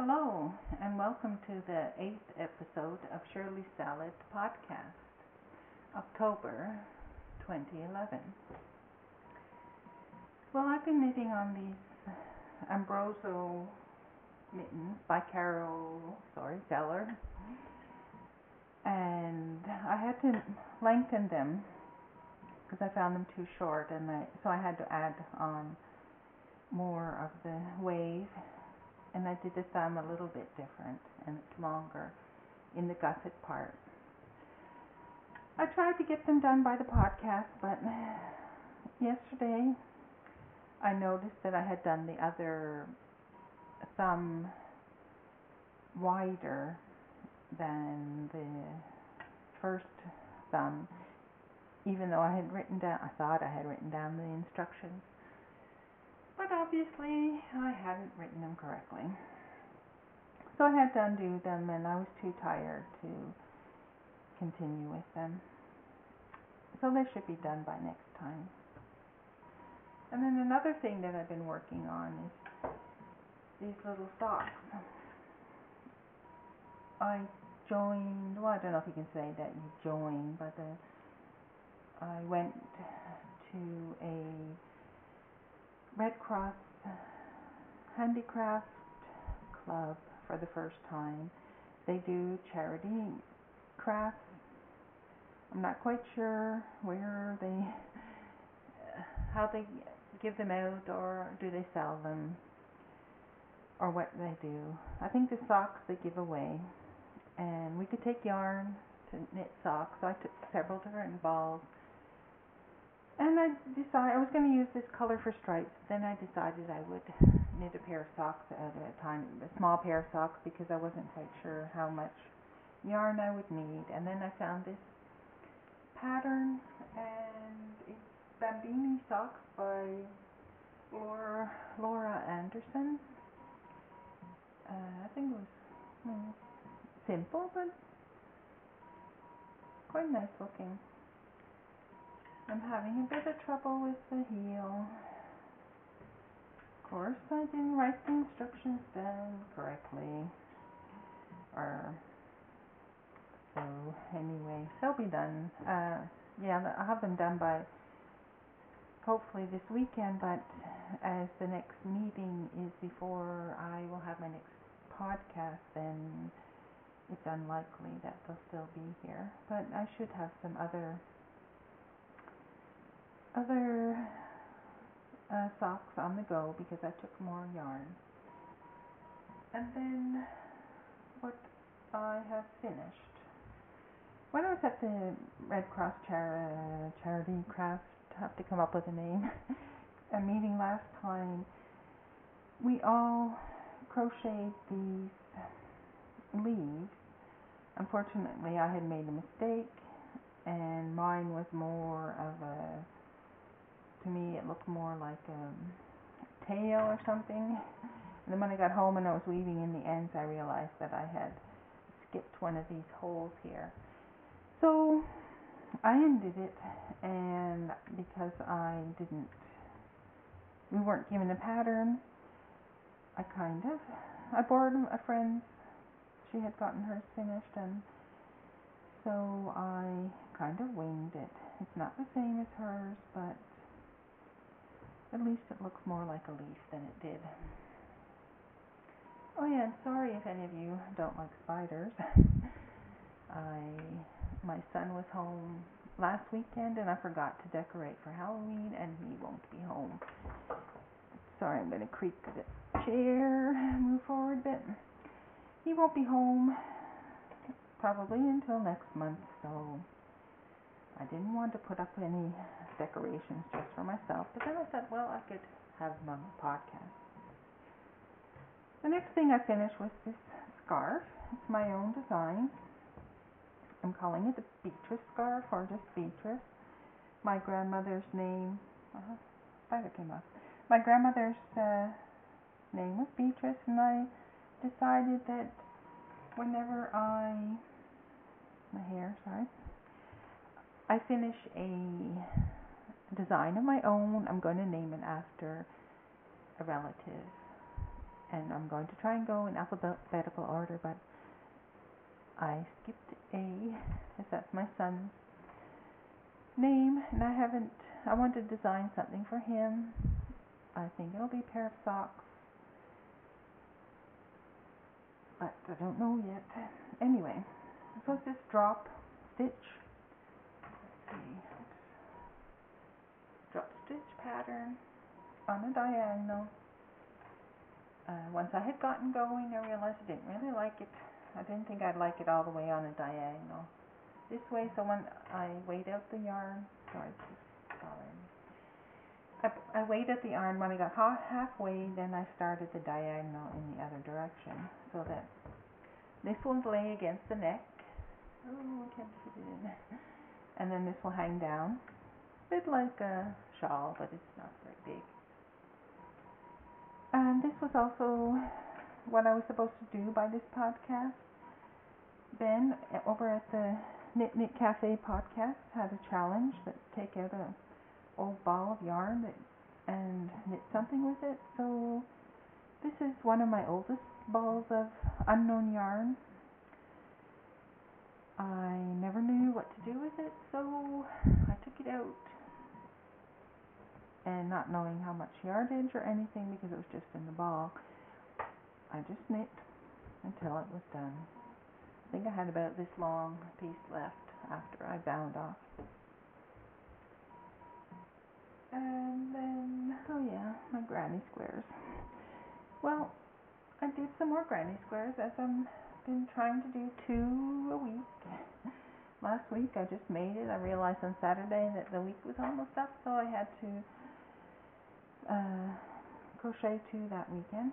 Hello, and welcome to the 8th episode of Shirley's Salad Podcast, October 2011. Well, I've been knitting on these Ambroso mittens by Carol Zeller, and I had to lengthen them because I found them too short, and so I had to add on more of the wave. And I did the thumb a little bit different, and it's longer in the gusset part. I tried to get them done by the podcast, but yesterday I noticed that I had done the other thumb wider than the first thumb, even though I thought I had written down the instructions. But obviously, I hadn't written them correctly. So I had to undo them, and I was too tired to continue with them. So they should be done by next time. And then another thing that I've been working on is these little socks. I joined, well, I don't know if you can say that you joined, but I went to a Red Cross Handicraft Club for the first time. They do charity crafts. I'm not quite sure how they give them out, or do they sell them, or what they do. I think the socks they give away, and we could take yarn to knit socks. So I took several different balls. And I decided I was going to use this color for stripes. Then I decided I would knit a pair of socks at a time, a small pair of socks, because I wasn't quite sure how much yarn I would need. And then I found this pattern, and it's Bambini Socks by Laura Anderson. I think it was simple, but quite nice looking. I'm having a bit of trouble with the heel. Of course, I didn't write the instructions down correctly. So anyway, they'll be done. I'll have them done by hopefully this weekend, but as the next meeting is before I will have my next podcast, then it's unlikely that they'll still be here. But I should have some other socks on the go because I took more yarn. And then what I have finished. When I was at the Red Cross Charity Craft, I have to come up with a name, a meeting last time, we all crocheted these leaves. Unfortunately, I had made a mistake, and mine was more of to me it looked more like a tail or something. And then when I got home and I was weaving in the ends, I realized that I had skipped one of these holes here. So I undid it, and because we weren't given a pattern, I borrowed a friend's. She had gotten hers finished, and so I kind of winged it. It's not the same as hers, but at least it looks more like a leaf than it did. Oh yeah, and sorry if any of you don't like spiders. My son was home last weekend, and I forgot to decorate for Halloween, and he won't be home. Sorry, I'm going to creak the chair, move forward a bit. He won't be home probably until next month, so I didn't want to put up any decorations just for myself. But then I thought, well, I could have them on the podcast. The next thing I finished was this scarf. It's my own design. I'm calling it the Beatrice scarf, or just Beatrice. My grandmother's name, spider came off. My grandmother's name was Beatrice, and I decided that whenever I finish a design of my own, I'm going to name it after a relative. and I'm going to try and go in alphabetical order, but I skipped A, because that's my son's name, and I want to design something for him. I think it'll be a pair of socks, but I don't know yet. Anyway, so it's this drop stitch. Let's see. Drop stitch pattern on a diagonal. Once I had gotten going, I realized I didn't really like it. I didn't think I'd like it all the way on a diagonal this way, so when I weighed out the yarn, I weighed out the yarn. When I got halfway, then I started the diagonal in the other direction, so that this will lay against the neck. Oh, I can't fit it in. And then this will hang down, a bit like a shawl, but it's not very big. And this was also what I was supposed to do by this podcast. Ben, over at the Knit Cafe podcast, had a challenge that take out a old ball of yarn and knit something with it. So this is one of my oldest balls of unknown yarn. I never knew what to do with it, so I took it out, and not knowing how much yardage or anything, because it was just in the ball, I just knit until it was done. I think I had about this long piece left after I bound off. And then, oh yeah, my granny squares. Well, I did some more granny squares, as I've been trying to do 2 a week. Last week I just made it. I realized on Saturday that the week was almost up, so I had to crochet 2 that weekend.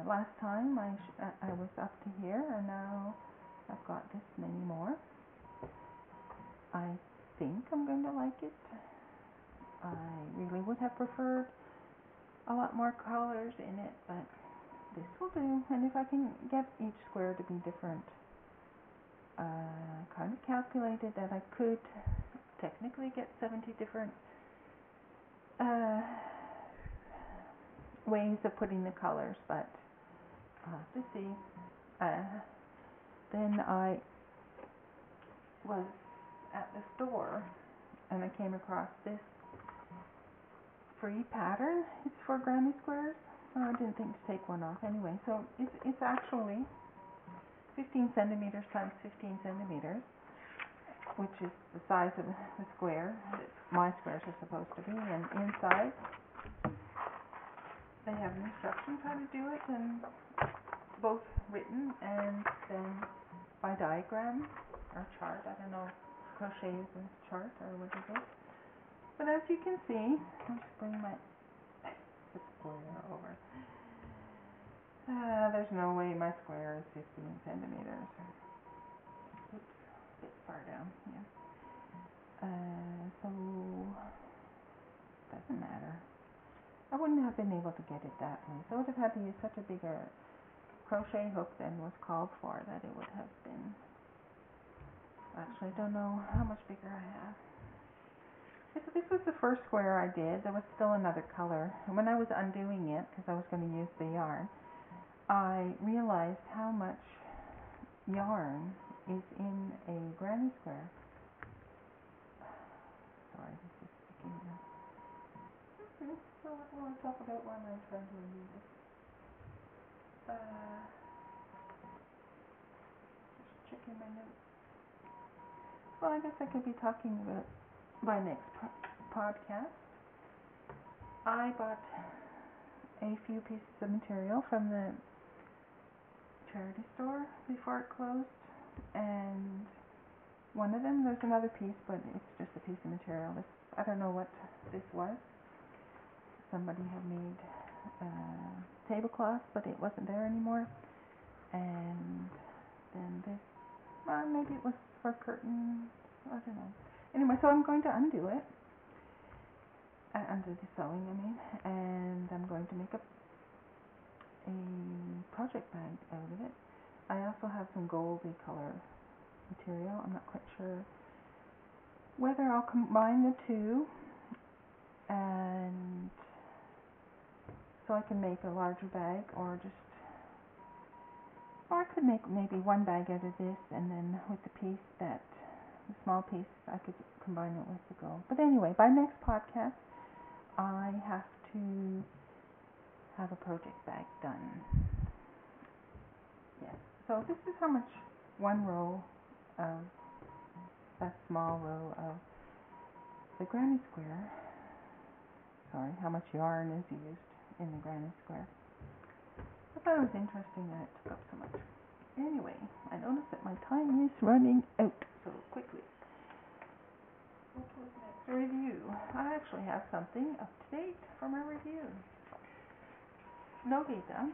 Last time I was up to here, and now I've got this many more. I think I'm going to like it. I really would have preferred a lot more colors in it, but this will do. And if I can get each square to be different, kind of calculated that I could technically get 70 different ways of putting the colors, but I'll have to see. Then I was at the store and I came across this free pattern. It's for granny squares. I didn't think to take one off anyway. So it's actually 15 centimeters times 15 centimeters, which is the size of the square that my squares are supposed to be. And inside they have instructions how to do it, and both written and then by diagram or chart. I don't know if crochet is a chart or what is it. But as you can see, I'll just bring my square over. There's no way my square is 15 centimeters. Oops, a bit far down here. So, doesn't matter. I wouldn't have been able to get it that way. So I would have had to use such a bigger crochet hook than was called for, that it would have been. Actually, I don't know how much bigger I have. So this was the first square I did. There was still another color. And when I was undoing it, because I was going to use the yarn, I realized how much yarn is in a granny square. Sorry, this is sticking out. Okay, so what do I want to talk about while I'm trying to undo this? Just checking my notes. Well, I guess I could be talking about my next podcast. I bought a few pieces of material from the charity store before it closed, and one of them, there's another piece, but it's just a piece of material. I don't know what this was. Somebody had made tablecloth, but it wasn't there anymore. And then this, maybe it was for curtains, I don't know. Anyway, so I'm going to undo it, undo the sewing, I mean, and I'm going to make a project bag out of it. I also have some goldy color material. I'm not quite sure whether I'll combine the two and so I can make a larger bag, or I could make maybe one bag out of this, and then with the small piece, I could combine it with the go. But anyway, by next podcast, I have to have a project bag done. Yes. So this is how much one row of a small row of the granny square. Sorry, how much yarn is used in the granny square. I thought it was interesting that it took up so much. Anyway, I noticed that my time is running out, so quickly. What was next? A review. I actually have something up to date for my review. Novita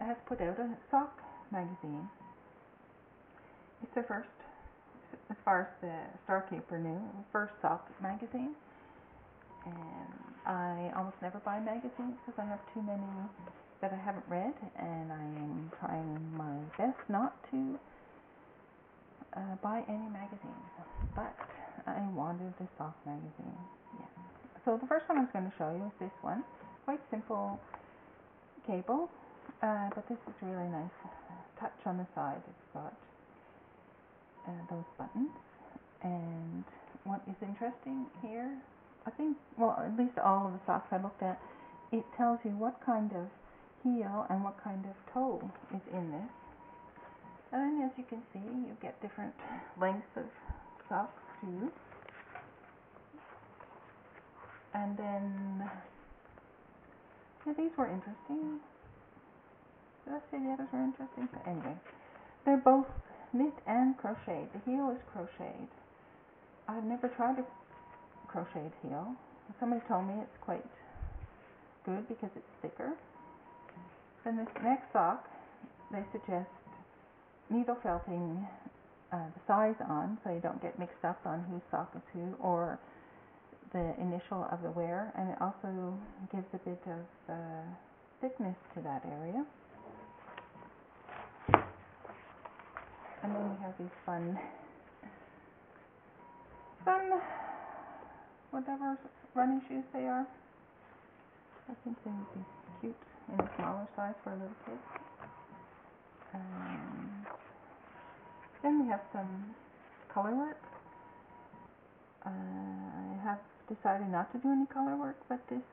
has put out a sock magazine. It's their first, as far as the Starkeeper knew, first sock magazine. And I almost never buy magazines because I have too many that I haven't read, and I am trying my best not to buy any magazines. But I wanted the sock magazine. Yeah. So the first one I was going to show you is this one. Quite simple cable, but this is really nice touch on the side. It's got those buttons, and what is interesting here, I think, well, at least all of the socks I looked at, it tells you what kind of heel and what kind of toe is in this. And then, as you can see, you get different lengths of socks too. And then, yeah, these were interesting. Did I say the others were interesting? But anyway, they're both knit and crocheted. The heel is crocheted. I've never tried a crocheted heel. Somebody told me it's quite good because it's thicker. Then this next sock, they suggest needle felting the size on, so you don't get mixed up on whose sock is who, or the initial of the wearer, and it also gives a bit of thickness to that area. And then we have these fun whatever running shoes they are. I think they would be cute in a smaller size for a little kid. Then we have some color work. I have decided not to do any color work, but this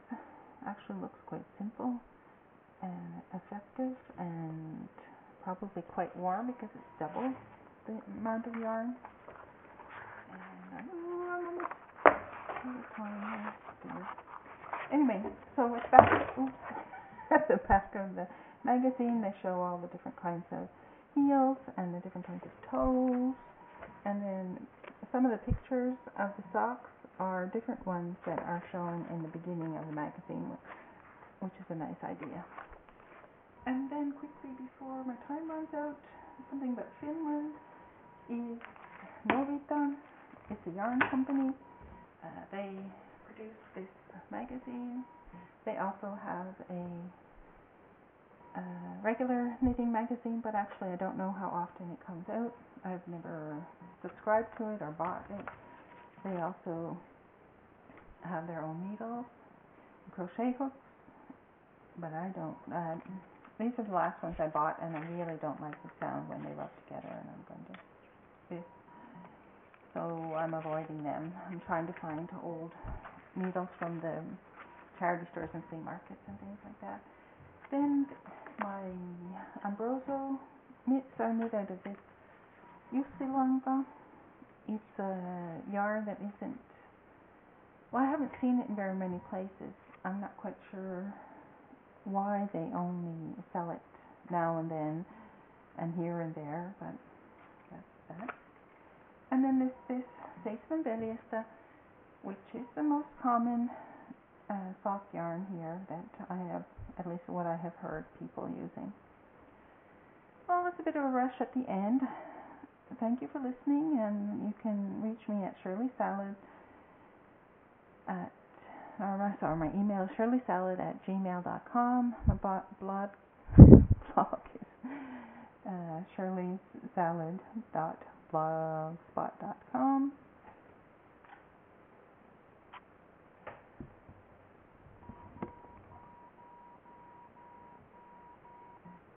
actually looks quite simple and effective, and probably quite warm because it's double the amount of yarn. And anyway, so it's back. At the back of the magazine, they show all the different kinds of heels and the different kinds of toes, and then some of the pictures of the socks are different ones that are shown in the beginning of the magazine, which is a nice idea. And then quickly, before my time runs out, something about Finland is Novita. It's a yarn company. They produce this magazine. They also have a regular knitting magazine, but actually I don't know how often it comes out. I've never subscribed to it or bought it. They also have their own needles, crochet hooks, but I don't. These are the last ones I bought, and I really don't like the sound when they rub together, and I'm going to this. So I'm avoiding them. I'm trying to find old needles from the charity stores and flea markets and things like that. Then my Ambroso knits are made out of this Jussilonga. It's a yarn that isn't, well, I haven't seen it in very many places. I'm not quite sure why they only sell it now and then and here and there, but that's that. And then this Seitsemän Veljestä, which is the most common sock yarn here that I have, at least what I have heard people using. Well, it's a bit of a rush at the end. Thank you for listening, and you can reach me at Shirley Salad my email is shirleysalad@gmail.com. My blog is shirleysalad.blogspot.com.